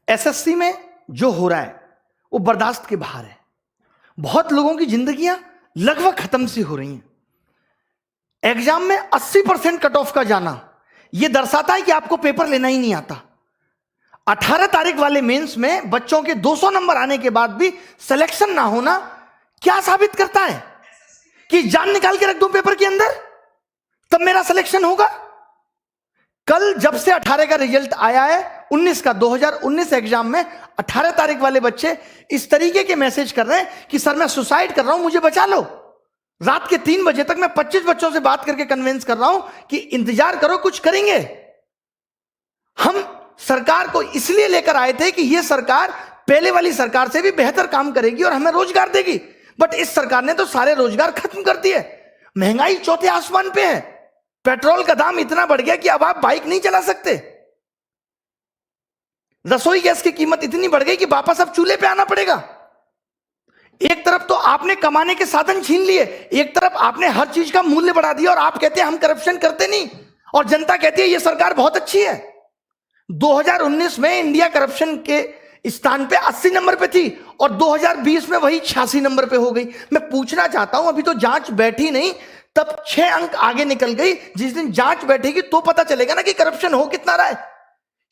SSC में जो हो रहा है वो बर्दाश्त के बाहर है। बहुत लोगों की जिंदगियां लगभग खत्म सी हो रही हैं। एग्जाम में 80% कट ऑफ का जाना यह दर्शाता है कि आपको पेपर लेना ही नहीं आता। 18 तारीख वाले मेंस में बच्चों के 200 नंबर आने के बाद भी सिलेक्शन ना होना क्या साबित करता है? कि जान निकाल के रख दूं पेपर के अंदर तब मेरा सिलेक्शन होगा। कल जब से 18 का रिजल्ट आया है 19 का 2019 एग्जाम में 18 तारीख वाले बच्चे इस तरीके के मैसेज कर रहे हैं कि सर मैं सुसाइड कर रहा हूं, मुझे बचा लो। रात के 3 बजे तक मैं 25 बच्चों से बात करके कन्विंस कर रहा हूं कि इंतजार करो, कुछ करेंगे। हम सरकार को इसलिए लेकर आए थे कि यह सरकार पहले वाली सरकार से भी बेहतर काम करेगी और हमें रोजगार देगी, बट इस सरकार ने तो सारे रोजगार खत्म कर दिए। महंगाई चौथे आसमान पे है। पेट्रोल का दाम इतना बढ़ गया कि अब आप बाइक नहीं चला सकते। रसोई गैस की कीमत इतनी बढ़ गई कि वापस अब चूल्हे पे आना पड़ेगा। एक तरफ तो आपने कमाने के साधन छीन लिए, एक तरफ आपने हर चीज का मूल्य बढ़ा दिया और आप कहते हैं हम करप्शन करते नहीं, और जनता कहती है यह सरकार बहुत अच्छी है। 2019 में इंडिया करप्शन के स्थान पे 80 नंबर पे थी और 2020 में वही 86 नंबर पे हो गई। मैं पूछना चाहता हूं, अभी तो जांच बैठी नहीं, तब 6 अंक आगे निकल गई। जिस दिन जांच बैठेगी तो पता चलेगा ना कि करप्शन हो कितना रहा है।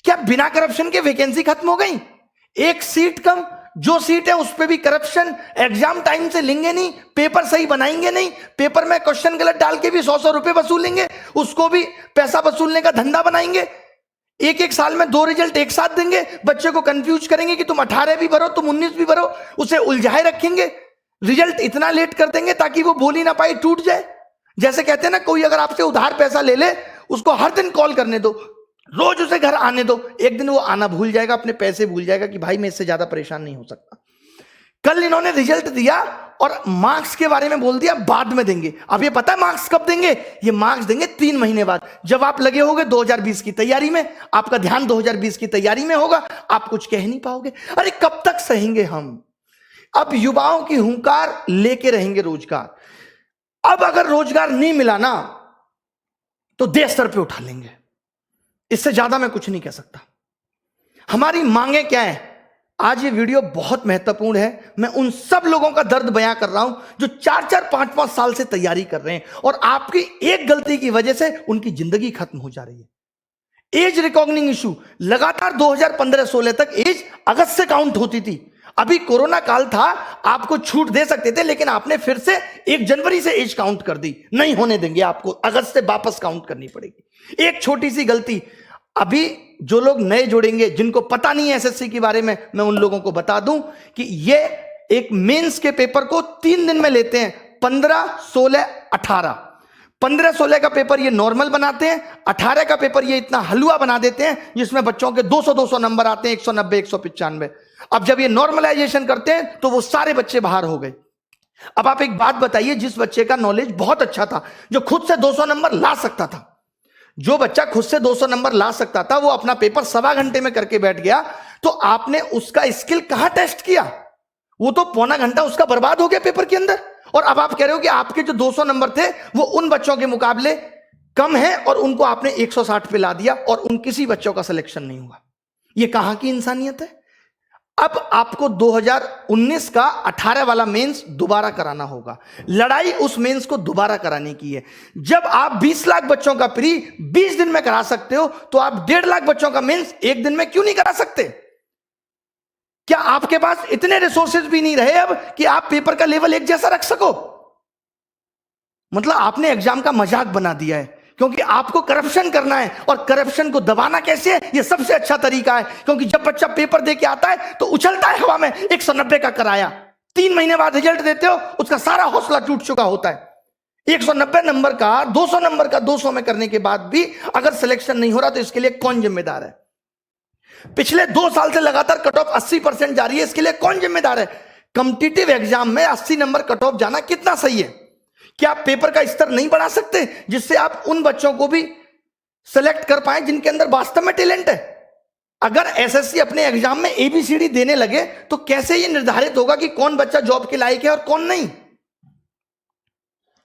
क्या बिना करप्शन के वैकेंसी खत्म हो गई? एक सीट कम, जो सीट है उस पर भी करप्शन। एग्जाम टाइम से लेंगे नहीं, पेपर सही बनाएंगे नहीं, पेपर में क्वेश्चन गलत डाल के भी 100 रुपए वसूलेंगे, उसको भी पैसा वसूलने का धंधा बनाएंगे। एक साल में 2 रिजल्ट एक साथ देंगे, बच्चे को कंफ्यूज करेंगे कि तुम 18 भी भरो, तुम 19 भी भरो, उसे उलझाए रखेंगे। रिजल्ट इतना लेट कर देंगे ताकि वो बोल ही ना पाए, टूट जाए। जैसे कहते हैं ना, कोई अगर आपसे उधार पैसा ले ले, उसको हर दिन कॉल करने दो, रोज उसे घर आने दो, एक दिन वो आना भूल जाएगा, अपने पैसे भूल जाएगा कि भाई मैं इससे ज्यादा परेशान नहीं हो सकता। कल इन्होंने रिजल्ट दिया और मार्क्स के बारे में बोल दिया बाद में देंगे। अब ये पता है मार्क्स कब देंगे? ये मार्क्स देंगे 3 महीने बाद, जब आप लगे होगे 2020 की तैयारी में, आपका ध्यान 2020 की तैयारी में होगा, आप कुछ कह नहीं पाओगे। अरे कब तक सहेंगे हम? अब युवाओं की हुंकार लेके रहेंगे रोजगार। अब अगर रोजगार नहीं मिला ना तो देश सर पे उठा लेंगे। इससे ज्यादा मैं कुछ नहीं कह सकता। हमारी मांगे क्या है? आज ये वीडियो बहुत महत्वपूर्ण है। मैं उन सब लोगों का दर्द बयां कर रहा हूं जो 4-4, 5-5 साल से तैयारी कर रहे हैं और आपकी एक गलती की वजह से उनकी जिंदगी खत्म हो जा रही है। एज रिकॉग्निंग इशू लगातार 2015-16 तक एज अगस्त से काउंट होती थी। अभी कोरोना काल था, आपको छूट दे सकते थे, लेकिन आपने फिर से 1 जनवरी से एज काउंट कर दी। नहीं होने देंगे, आपको अगस्त से वापस काउंट करनी पड़ेगी। एक छोटी सी गलती, अभी जो लोग नए जुड़ेंगे, जिनको पता नहीं है एसएससी के बारे में, मैं उन लोगों को बता दूं कि ये एक मेंस के पेपर को 3 दिन में लेते हैं। 15, 16, 18। 15-16 का पेपर ये नॉर्मल बनाते हैं, 18 का पेपर ये इतना हलवा बना देते हैं जिसमें बच्चों के 200-200 नंबर आते हैं, 190, 195। अब जब ये नॉर्मलाइजेशन करते हैं तो वो सारे बच्चे बाहर हो गए। अब आप एक बात बताइए, जिस बच्चे का नॉलेज बहुत अच्छा था, जो खुद से 200 नंबर ला सकता था, जो बच्चा खुद से 200 नंबर ला सकता था, वो अपना पेपर 1.25 घंटे में करके बैठ गया, तो आपने उसका स्किल कहां टेस्ट किया? वो तो पौना घंटा उसका बर्बाद हो गया पेपर के अंदर। और अब आप कह रहे हो कि आपके जो 200 नंबर थे वो उन बच्चों के मुकाबले कम है और उनको आपने 160 पे ला दिया और उन किसी बच्चों का सिलेक्शन नहीं हुआ। ये कहां की इंसानियत है? अब आपको 2019 का 18 वाला मेंस दोबारा कराना होगा। लड़ाई उस मेंस को दोबारा कराने की है। जब आप 20 लाख बच्चों का प्री 20 दिन में करा सकते हो, तो आप 1.5 लाख बच्चों का मेंस 1 दिन में क्यों नहीं करा सकते? क्या आपके पास इतने रिसोर्सेज भी नहीं रहे अब कि आप पेपर का लेवल एक जैसा रख सको? मतलब आपने एग्जाम का मजाक बना दिया है, क्योंकि आपको करप्शन करना है। और करप्शन को दबाना कैसे है? ये सबसे अच्छा तरीका है, क्योंकि जब बच्चा पेपर दे के आता है तो उछलता है हवा में 190 का कराया, 3 महीने बाद रिजल्ट देते हो, उसका सारा हौसला टूट चुका होता है। 190 नंबर का 200 नंबर का 200 में करने के बाद भी अगर सिलेक्शन नहीं हो रहा तो इसके लिए कौन जिम्मेदार है? पिछले 2 साल से लगातार कट ऑफ 80% जा रही है, इसके लिए कौन जिम्मेदार है? कॉम्पिटिटिव एग्जाम में 80 नंबर कट ऑफ जाना कितना सही है? क्या आप पेपर का स्तर नहीं बढ़ा सकते जिससे आप उन बच्चों को भी सेलेक्ट कर पाए जिनके अंदर वास्तव में टैलेंट है? अगर एसएससी अपने एग्जाम में एबीसीडी देने लगे तो कैसे यह निर्धारित होगा कि कौन बच्चा जॉब के लायक है और कौन नहीं?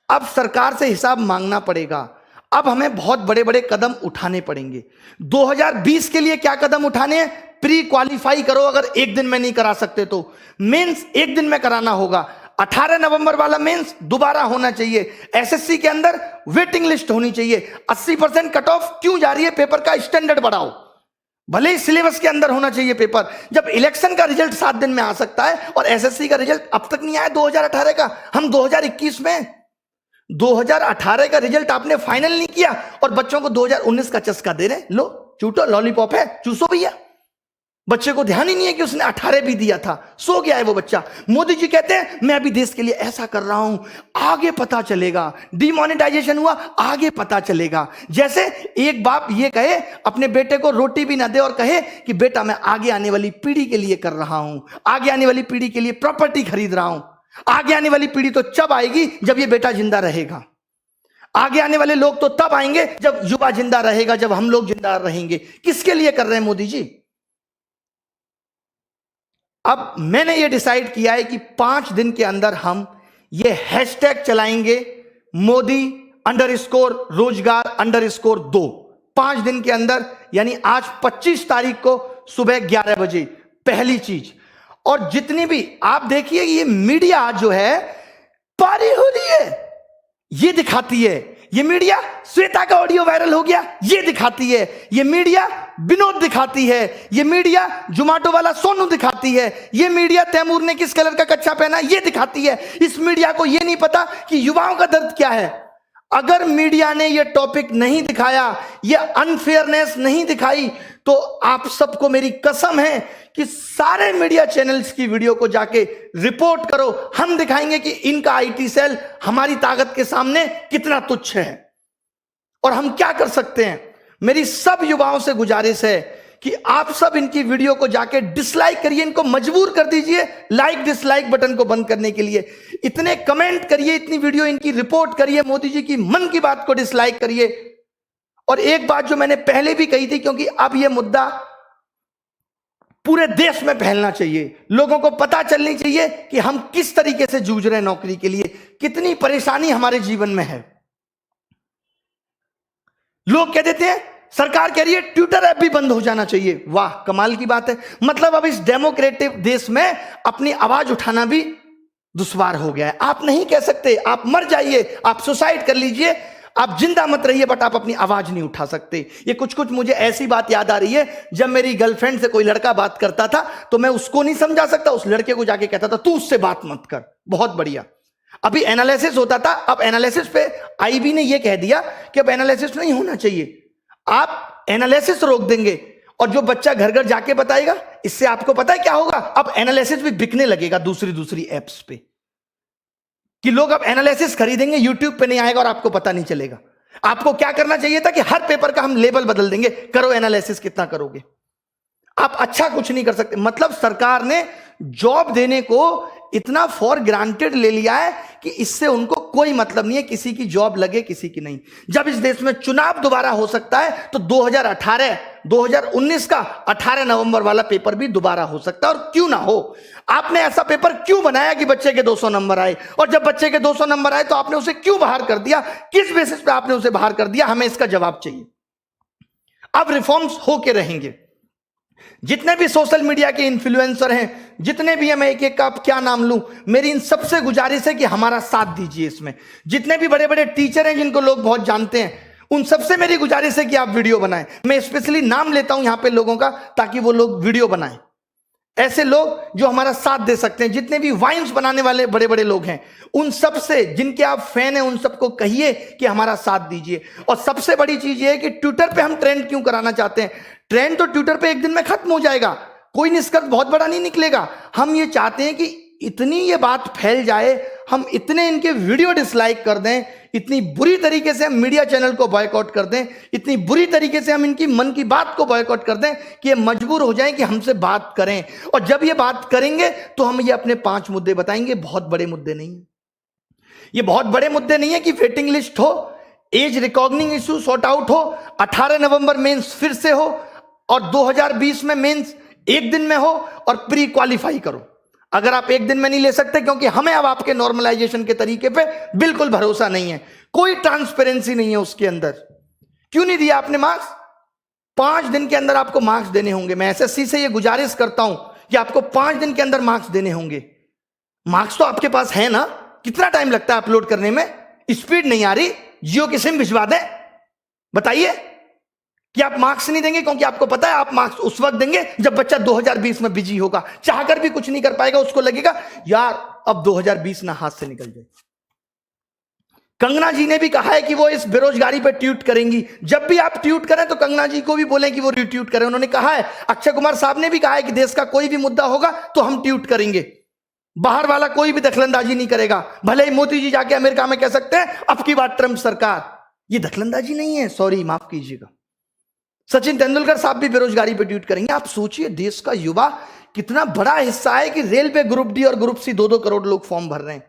अब सरकार से हिसाब मांगना पड़ेगा। अब हमें बहुत बड़े बड़े कदम उठाने पड़ेंगे। 2020 के लिए क्या कदम उठाने हैं? प्री क्वालिफाई करो अगर एक दिन में नहीं करा सकते तो। मेंस एक दिन में कराना होगा। 18 नवंबर वाला मेंस दोबारा होना चाहिए। एसएससी के अंदर वेटिंग लिस्ट होनी चाहिए। 80% कट ऑफ क्यों जा रही है? पेपर का स्टैंडर्ड बढ़ाओ। भले ही सिलेबस के अंदर होना चाहिए पेपर। जब इलेक्शन का रिजल्ट 7 दिन में आ सकता है और एसएससी का रिजल्ट अब तक नहीं आया 2018 का, हम 2021 में 2018 का रिजल्ट आपने फाइनल नहीं किया और बच्चों को 2019 का चस्का दे रहे। लो चूटो, लॉलीपॉप है, चूसो भैया। बच्चे को ध्यान ही नहीं है कि उसने 18 भी दिया था, सो गया है वो बच्चा। मोदी जी कहते हैं मैं अभी देश के लिए ऐसा कर रहा हूं, आगे पता चलेगा। डिमोनेटाइजेशन हुआ, आगे पता चलेगा। जैसे एक बाप ये कहे अपने बेटे को रोटी भी ना दे और कहे कि बेटा मैं आगे आने वाली पीढ़ी के लिए कर रहा हूं, आगे आने वाली पीढ़ी के लिए प्रॉपर्टी खरीद रहा हूं। आगे आने वाली पीढ़ी तो जब आएगी जब ये बेटा जिंदा रहेगा। आगे आने वाले लोग तो तब आएंगे जब युवा जिंदा रहेगा, जब हम लोग जिंदा रहेंगे। किसके लिए कर रहे हैं मोदी जी? अब मैंने ये डिसाइड किया है कि 5 दिन के अंदर हम ये हैशटैग चलाएंगे, मोदी _रोजगार_2। 5 दिन के अंदर, यानी आज 25 तारीख को सुबह 11 बजे पहली चीज। और जितनी भी आप देखिए ये मीडिया जो है पारी हो रही है, ये दिखाती है। ये मीडिया श्वेता का ऑडियो वायरल हो गया, ये दिखाती है। ये मीडिया विनोद दिखाती है। ये मीडिया जोमेटो वाला सोनू दिखाती है। ये मीडिया तैमूर ने किस कलर का कच्चा पहना, ये दिखाती है। इस मीडिया को ये नहीं पता कि युवाओं का दर्द क्या है। अगर मीडिया ने ये टॉपिक नहीं दिखाया, ये अनफेयरनेस नहीं दिखाई, तो आप सबको मेरी कसम है कि सारे मीडिया चैनल्स की वीडियो को जाके रिपोर्ट करो। हम दिखाएंगे कि इनका आईटी सेल हमारी ताकत के सामने कितना तुच्छ है और हम क्या कर सकते हैं। मेरी सब युवाओं से गुजारिश है कि आप सब इनकी वीडियो को जाके डिसलाइक करिए, इनको मजबूर कर दीजिए लाइक डिसलाइक बटन को बंद करने के लिए। इतने कमेंट करिए, इतनी वीडियो इनकी रिपोर्ट करिए, मोदी जी की मन की बात को डिसलाइक करिए। और एक बात जो मैंने पहले भी कही थी, क्योंकि अब यह मुद्दा पूरे देश में फैलना चाहिए, लोगों को पता चलनी चाहिए कि हम किस तरीके से जूझ रहे हैं नौकरी के लिए, कितनी परेशानी हमारे जीवन में है। लोग कह देते हैं सरकार कह रही है ट्विटर ऐप भी बंद हो जाना चाहिए। वाह, कमाल की बात है। मतलब अब इस डेमोक्रेटिक देश में अपनी आवाज उठाना भी दुश्वार हो गया है। आप नहीं कह सकते, आप मर जाइए, आप सुसाइड कर लीजिए, आप जिंदा मत रहिए, बट आप अपनी आवाज नहीं उठा सकते। ये कुछ मुझे ऐसी बात याद आ रही है, जब मेरी गर्लफ्रेंड से कोई लड़का बात करता था तो मैं उसको नहीं समझा सकता, उस लड़के को जाके कहता था तू उससे बात मत कर। बहुत बढ़िया। अभी एनालिसिस होता था, अब एनालिसिस पे आईबी ने यह कह दिया कि अब एनालिसिस नहीं होना चाहिए, आप एनालिसिस रोक देंगे और जो बच्चा घर घर जाके बताएगा, इससे आपको पता है क्या होगा, अब एनालिसिस भी बिकने लगेगा दूसरी एप्स पे, कि लोग अब एनालिसिस खरीदेंगे, यूट्यूब पे नहीं आएगा और आपको पता नहीं चलेगा। आपको क्या करना चाहिए था कि हर पेपर का हम लेबल बदल देंगे, करो एनालिसिस, कितना करोगे। आप अच्छा कुछ नहीं कर सकते। मतलब सरकार ने जॉब देने को इतना फॉर ग्रांटेड ले लिया है कि इससे उनको कोई मतलब नहीं है किसी की जॉब लगे किसी की नहीं। जब इस देश में चुनाव दोबारा हो सकता है तो 2019 का 18 नवंबर वाला पेपर भी दोबारा हो सकता है, और क्यों ना हो। आपने ऐसा पेपर क्यों बनाया कि बच्चे के 200 नंबर आए, और जब बच्चे के 200 नंबर आए तो आपने उसे क्यों बाहर कर दिया, किस बेसिस पे आपने उसे बाहर कर दिया, हमें इसका जवाब चाहिए। अब रिफॉर्म्स होके रहेंगे। जितने भी सोशल मीडिया के इन्फ्लुएंसर हैं, जितने भी हैं, मैं एक एक का क्या नाम लूं, मेरी इन सबसे गुजारिश है कि हमारा साथ दीजिए इसमें। जितने भी बड़े बड़े टीचर हैं जिनको लोग बहुत जानते हैं, उन सबसे मेरी गुजारिश है कि आप वीडियो बनाएं। मैं स्पेशली नाम लेता हूं यहां पे लोगों का, ताकि वो लोग वीडियो बनाएं। ऐसे लोग जो हमारा साथ दे सकते हैं, जितने भी वाइन्स बनाने वाले बड़े बड़े लोग हैं, उन सब से, जिनके आप फैन हैं, उन सबको कहिए कि हमारा साथ दीजिए। और सबसे बड़ी चीज ये है कि ट्विटर पे हम ट्रेंड क्यों कराना चाहते हैं। ट्रेंड तो ट्विटर पे एक दिन में खत्म हो जाएगा, कोई निष्कर्ष बहुत बड़ा नहीं निकलेगा। हम ये चाहते हैं कि इतनी ये बात फैल जाए, हम इतने इनके वीडियो डिसलाइक कर दें, इतनी बुरी तरीके से हम मीडिया चैनल को बॉयकॉट कर दें, इतनी बुरी तरीके से हम इनकी मन की बात को बॉयकॉट कर दें कि ये मजबूर हो जाएं कि हमसे बात करें। और जब ये बात करेंगे तो हम ये अपने 5 मुद्दे बताएंगे। बहुत बड़े मुद्दे नहीं है ये, बहुत बड़े मुद्दे नहीं है कि वेटिंग लिस्ट हो, as recognising issue sort out हो, 18 नवंबर मेंस फिर से हो, और 2020 में मेंस एक दिन में हो, और प्री क्वालिफाई करो। अगर आप एक दिन में नहीं ले सकते, क्योंकि हमें अब आपके नॉर्मलाइजेशन के तरीके पे बिल्कुल भरोसा नहीं है, कोई ट्रांसपेरेंसी नहीं है उसके अंदर। क्यों नहीं दिया आपने मार्क्स? 5 दिन के अंदर आपको मार्क्स देने होंगे। मैं एसएससी से ये गुजारिश करता हूं कि आपको 5 दिन के अंदर मार्क्स देने होंगे। मार्क्स तो आपके पास है ना, कितना टाइम लगता है अपलोड करने में? स्पीड नहीं आ रही, जियो की सिम भिजवा दें? बताइए कि आप मार्क्स नहीं देंगे, क्योंकि आपको पता है आप मार्क्स उस वक्त देंगे जब बच्चा 2020 में बिजी होगा, चाहकर भी कुछ नहीं कर पाएगा, उसको लगेगा यार अब 2020 ना हाथ से निकल जाए। कंगना जी ने भी कहा है कि वो इस बेरोजगारी पर ट्वीट करेंगी। जब भी आप ट्वीट करें तो कंगना जी को भी बोलें कि वो रिट्वीट करें। उन्होंने कहा है, अक्षय कुमार साहब ने भी कहा है कि देश का कोई भी मुद्दा होगा तो हम ट्वीट करेंगे, बाहर वाला कोई भी दखलंदाजी नहीं करेगा। भले ही मोदी जी जाके अमेरिका में कह सकते हैं अब की बात ट्रंप सरकार, ये दखलंदाजी नहीं है, सॉरी माफ कीजिएगा। सचिन तेंदुलकर साहब भी बेरोजगारी पर ट्वीट करेंगे। आप सोचिए देश का युवा कितना बड़ा हिस्सा है कि रेलवे ग्रुप डी और ग्रुप सी 2-2 करोड़ लोग फॉर्म भर रहे हैं।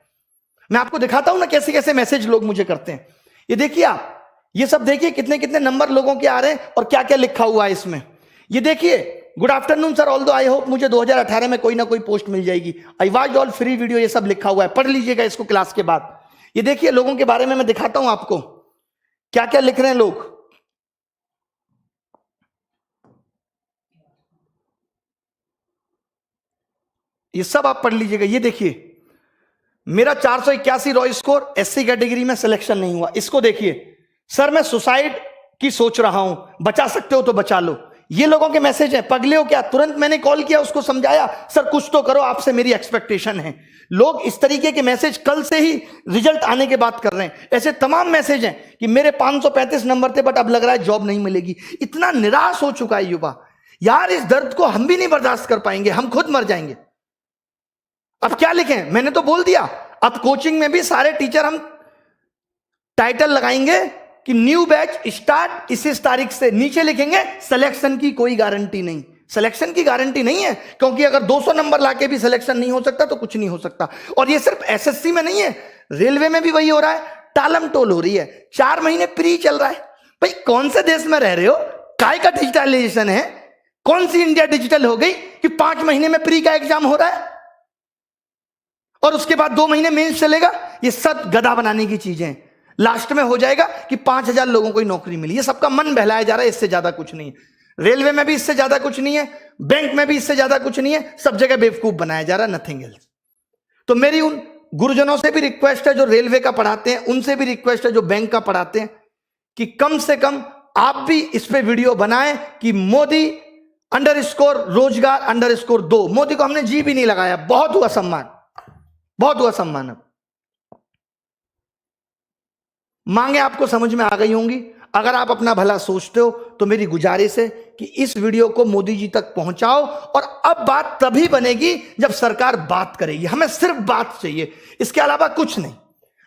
मैं आपको दिखाता हूं ना कैसे कैसे मैसेज लोग मुझे करते हैं। ये देखिए आप, ये सब देखिए कितने कितने नंबर लोगों के आ रहे हैं और क्या क्या लिखा हुआ है इसमें। ये देखिए, good afternoon sir, although I hope मुझे 2018 में कोई ना कोई पोस्ट मिल जाएगी। I watch all free video, ये सब लिखा हुआ है, पढ़ लीजिएगा इसको क्लास के बाद। ये देखिए लोगों के बारे में मैं दिखाता हूं आपको क्या क्या लिख रहे हैं लोग। ये सब आप पढ़ लीजिएगा। ये देखिए, मेरा 481 रॉ स्कोर, एससी कैटेगरी में सिलेक्शन नहीं हुआ। इसको देखिए, सर मैं सुसाइड की सोच रहा हूं, बचा सकते हो तो बचा लो। ये लोगों के मैसेज हैं। पगले हो क्या? तुरंत मैंने कॉल किया, उसको समझाया, सर कुछ तो करो, आपसे मेरी एक्सपेक्टेशन है। लोग इस तरीके के मैसेज कल से ही रिजल्ट आने के बाद कर रहे हैं। ऐसे तमाम मैसेज हैं कि मेरे 535 नंबर थे बट अब लग रहा है जॉब नहीं मिलेगी। इतना निराश हो चुका है युवा, यार इस दर्द को हम भी नहीं बर्दाश्त कर पाएंगे, हम खुद मर जाएंगे। अब क्या लिखें? मैंने तो बोल दिया, अब कोचिंग में भी सारे टीचर हम टाइटल लगाएंगे कि न्यू बैच स्टार्ट इस तारीख से। नीचे लिखेंगे सिलेक्शन की कोई गारंटी नहीं। सिलेक्शन की गारंटी नहीं है, क्योंकि अगर 200 नंबर लाके भी सिलेक्शन नहीं हो सकता तो कुछ नहीं हो सकता। और ये सिर्फ एसएससी में नहीं है, रेलवे में भी वही हो रहा है, टालम टोल हो रही है। 4 महीने प्री चल रहा है। भाई कौन से देश में रह रहे हो? काय का डिजिटलाइजेशन है? कौन सी इंडिया डिजिटल हो गई कि 5 महीने में प्री का एग्जाम हो रहा है और उसके बाद 2 महीने मेंस चलेगा? ये सब गधा बनाने की चीजें हैं। लास्ट में हो जाएगा कि 5000 लोगों को ही नौकरी मिली। ये सबका मन बहलाया जा रहा है, इससे ज्यादा कुछ नहीं है। रेलवे में भी इससे ज्यादा कुछ नहीं है, बैंक में भी इससे ज्यादा कुछ नहीं है, सब जगह बेवकूफ बनाया जा रहा है, नथिंग एल्स। तो मेरी उन गुरुजनों से भी रिक्वेस्ट है जो रेलवे का पढ़ाते हैं, उनसे भी रिक्वेस्ट है जो बैंक का पढ़ाते हैं, कि कम से कम आप भी इस पे वीडियो बनाएं कि मोदी _ रोजगार _ 2। मोदी को हमने जी भी नहीं लगाया, बहुत हुआ सम्मान, बहुत हुआ सम्मान। अब मांगे आपको समझ में आ गई होंगी। अगर आप अपना भला सोचते हो तो मेरी गुजारिश है कि इस वीडियो को मोदी जी तक पहुंचाओ। और अब बात तभी बनेगी जब सरकार बात करेगी। हमें सिर्फ बात चाहिए, इसके अलावा कुछ नहीं।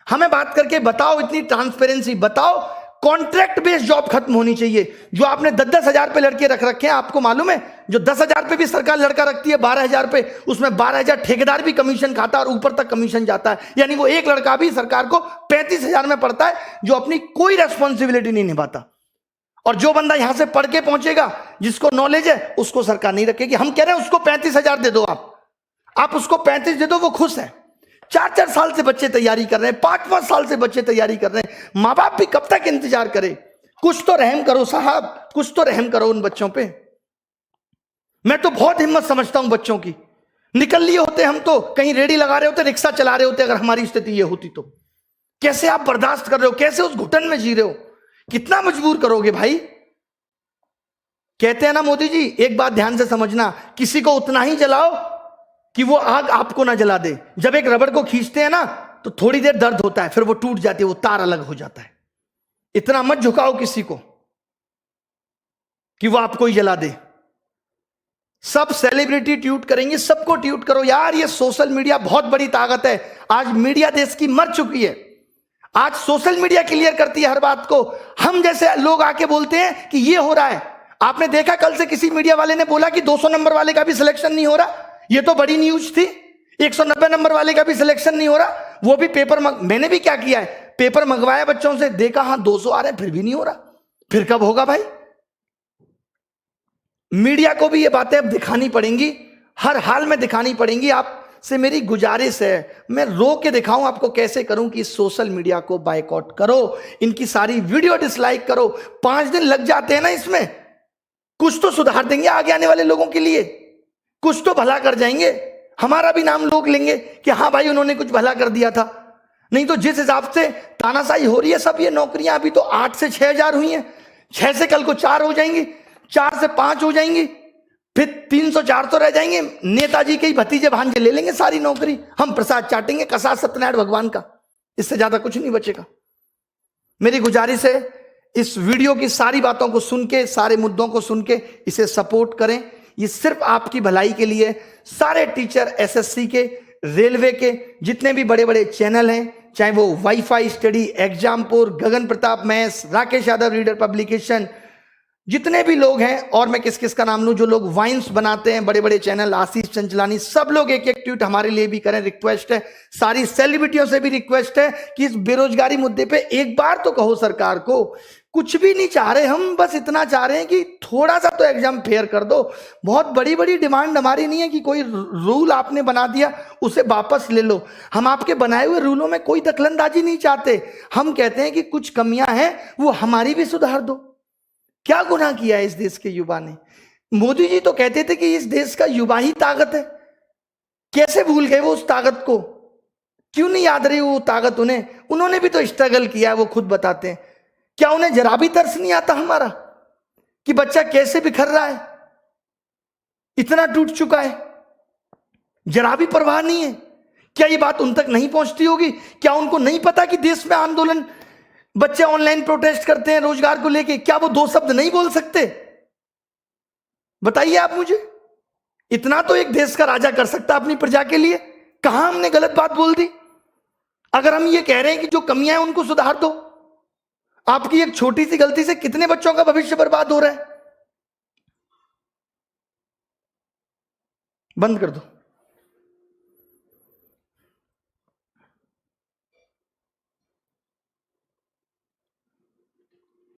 हमें बात करके बताओ, इतनी ट्रांसपेरेंसी बताओ। कॉन्ट्रैक्ट बेस्ड जॉब खत्म होनी चाहिए। जो आपने 10-10 हजार पे लड़के रख रखे हैं, आपको मालूम है जो 10 हजार पे भी सरकार लड़का रखती है 12 हजार पे, उसमें 12 हजार ठेकेदार भी कमीशन खाता है और ऊपर तक कमीशन जाता है। यानी वो एक लड़का भी सरकार को 35 हजार में पड़ता है, जो अपनी कोई रेस्पॉन्सिबिलिटी नहीं निभाता। और जो बंदा यहां से पढ़ के पहुंचेगा, जिसको नॉलेज है, उसको सरकार नहीं रखेगी। हम कह रहे हैं उसको 35 हजार दे दो, आप उसको 35 दे दो, वो खुश है। 4-4 साल से बच्चे तैयारी कर रहे हैं, 5-5 साल से बच्चे तैयारी कर रहे हैं। माँ बाप भी कब तक इंतजार करे? कुछ तो रहम करो साहब, कुछ तो रहम करो उन बच्चों पे। मैं तो बहुत हिम्मत समझता हूं बच्चों की। निकल लिए होते हम तो, कहीं रेडी लगा रहे होते, रिक्शा चला रहे होते, अगर हमारी स्थिति ये होती तो। कैसे आप बर्दाश्त कर रहे हो? कैसे उस घुटन में जी रहे हो? कितना मजबूर करोगे भाई? कहते हैं ना मोदी जी, एक बात ध्यान से समझना, किसी को उतना ही जलाओ कि वो आग आपको ना जला दे। जब एक रबड़ को खींचते हैं ना तो थोड़ी देर दर्द होता है, फिर वो टूट जाती है, वो तार अलग हो जाता है। इतना मत झुकाओ किसी को कि वो आपको ही जला दे। सब सेलिब्रिटी ट्वीट करेंगे, सबको ट्वीट करो यार। ये सोशल मीडिया बहुत बड़ी ताकत है। आज मीडिया देश की मर चुकी है। आज सोशल मीडिया क्लियर करती है हर बात को। हम जैसे लोग आके बोलते हैं कि ये हो रहा है। आपने देखा कल से किसी मीडिया वाले ने बोला कि 200 नंबर वाले का भी सिलेक्शन नहीं हो रहा। ये तो बड़ी न्यूज थी। 190 नंबर वाले का भी सिलेक्शन नहीं हो रहा, वो भी पेपर मैंने भी क्या किया है, पेपर मंगवाया बच्चों से, देखा हाँ 200 आ रहे हैं, फिर भी नहीं हो रहा। फिर कब होगा भाई? मीडिया को भी ये बातें अब दिखानी पड़ेंगी, हर हाल में दिखानी पड़ेंगी। आपसे मेरी गुजारिश है, मैं रो के दिखाऊं आपको कैसे करूं कि सोशल मीडिया को बायकॉट करो, इनकी सारी वीडियो डिसलाइक करो। 5 दिन लग जाते हैं ना इसमें, कुछ तो सुधार देंगे आगे आने वाले लोगों के लिए, कुछ तो भला कर जाएंगे, हमारा भी नाम लोग लेंगे कि हाँ भाई उन्होंने कुछ भला कर दिया था। नहीं तो जिस हिसाब से तानाशाही हो रही है सब, ये नौकरियां अभी तो 8 से 6,000 हुई हैं, 6 से कल को 4 हो जाएंगी, 4 से 5 हो जाएंगी, फिर 300-400 रह जाएंगे। नेताजी के ही भतीजे भांजे ले लेंगे सारी नौकरी, हम प्रसाद चाटेंगे कसा सत्यनारायण भगवान का, इससे ज्यादा कुछ नहीं बचेगा। मेरी गुजारिश है इस वीडियो की सारी बातों को सुन के, सारे मुद्दों को सुन के इसे सपोर्ट करें, ये सिर्फ आपकी भलाई के लिए। सारे टीचर एसएससी के, रेलवे के, जितने भी बड़े बड़े चैनल हैं, चाहे वो WiFi study, Exampur, Gagan Pratap maths, Rakesh Yadav reader publication, जितने भी लोग हैं, और मैं किस किस का नाम लूं, जो लोग वाइन्स बनाते हैं, बड़े बड़े चैनल, आशीष चंचलानी, सब लोग एक एक ट्वीट हमारे लिए भी करें, रिक्वेस्ट है। सारी सेलिब्रिटियों से भी रिक्वेस्ट है कि इस बेरोजगारी मुद्दे पे एक बार तो कहो सरकार को। कुछ भी नहीं चाह रहे हम, बस इतना चाह रहे हैं कि थोड़ा सा तो एग्जाम फेयर कर दो। बहुत बड़ी बड़ी डिमांड हमारी नहीं है कि कोई रूल आपने बना दिया उसे वापस ले लो, हम आपके बनाए हुए रूलों में कोई दखलंदाजी नहीं चाहते। हम कहते हैं कि कुछ कमियां हैं वो हमारी भी सुधार दो। क्या गुनाह किया है इस देश के युवा ने? मोदी जी तो कहते थे कि इस देश का युवा ही ताकत है, कैसे भूल गए वो उस ताकत को? क्यों नहीं याद रही वो ताकत उन्हें? उन्होंने भी तो स्ट्रगल किया है, वो खुद बताते हैं। क्या उन्हें जरा भी तरस नहीं आता हमारा कि बच्चा कैसे बिखर रहा है, इतना टूट चुका है? जरा भी परवाह नहीं है? क्या ये बात उन तक नहीं पहुंचती होगी? क्या उनको नहीं पता कि देश में आंदोलन, बच्चे ऑनलाइन प्रोटेस्ट करते हैं रोजगार को लेके, क्या वो 2 शब्द नहीं बोल सकते? बताइए आप मुझे। इतना तो एक देश का राजा कर सकता अपनी प्रजा के लिए। कहां हमने गलत बात बोल दी? अगर हम ये कह रहे हैं कि जो कमियां हैं उनको सुधार दो, आपकी एक छोटी सी गलती से कितने बच्चों का भविष्य बर्बाद हो रहा है? बंद कर दो।